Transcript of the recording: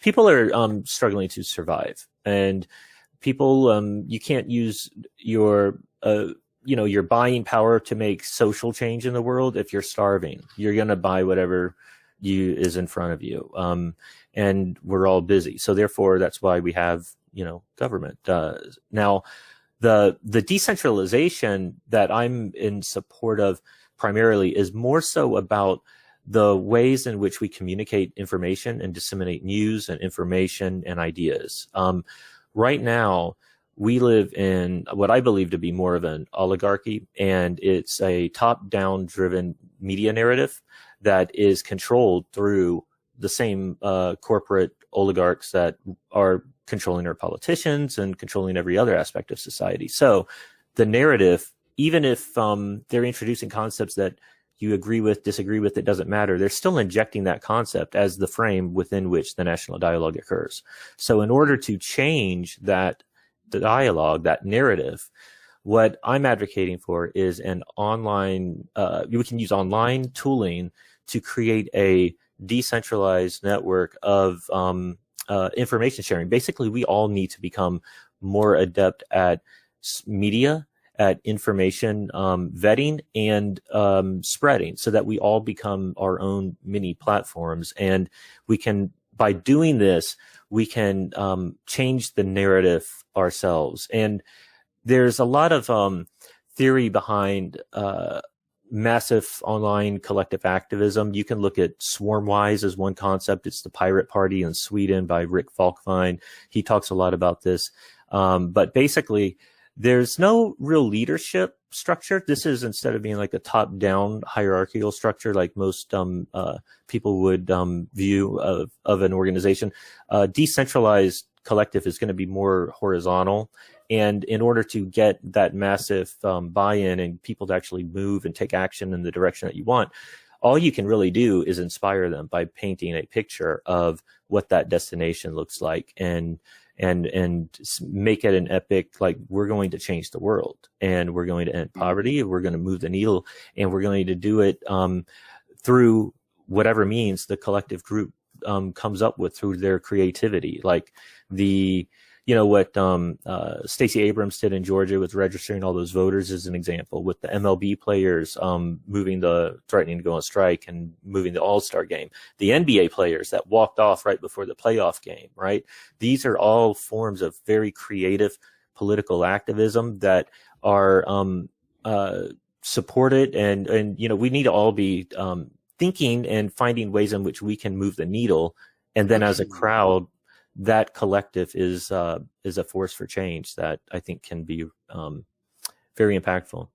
people are struggling to survive, and people, you can't use your your buying power to make social change in the world if you're starving. You're going to buy whatever is in front of you, and we're all busy. So therefore, that's why we have government. Now, the decentralization that I'm in support of primarily is more so about the ways in which we communicate information and disseminate news and information and ideas. Right now, we live in what I believe to be more of an oligarchy, and it's a top-down driven media narrative that is controlled through the same corporate oligarchs that are controlling our politicians and controlling every other aspect of society. So the narrative, even if they're introducing concepts that you agree with, disagree with, it doesn't matter, they're still injecting that concept as the frame within which the national dialogue occurs. So in order to change that dialogue, that narrative, what I'm advocating for is an online, we can use online tooling to create a decentralized network of information sharing. Basically, we all need to become more adept at media, at information vetting and spreading, so that we all become our own mini platforms. And we can, by doing this, we can change the narrative ourselves. And there's a lot of theory behind massive online collective activism. You can look at Swarmwise as one concept. It's the Pirate Party in Sweden by Rick Falkvinge. He talks a lot about this. But basically, there's no real leadership structure. This is, instead of being like a top-down hierarchical structure like most people would view of an organization, decentralized collective is going to be more horizontal. And in order to get that massive buy-in and people to actually move and take action in the direction that you want, all you can really do is inspire them by painting a picture of what that destination looks like, and make it an epic, like, we're going to change the world, and we're going to end poverty, and we're going to move the needle, and we're going to do it through whatever means the collective group comes up with through their creativity. Like what Stacey Abrams did in Georgia with registering all those voters is an example, with the MLB players threatening to go on strike and moving the All-Star game, the NBA players that walked off right before the playoff game, right? These are all forms of very creative political activism that are supported, and we need to all be thinking and finding ways in which we can move the needle. And then as a crowd, that collective is a force for change that I think can be very impactful.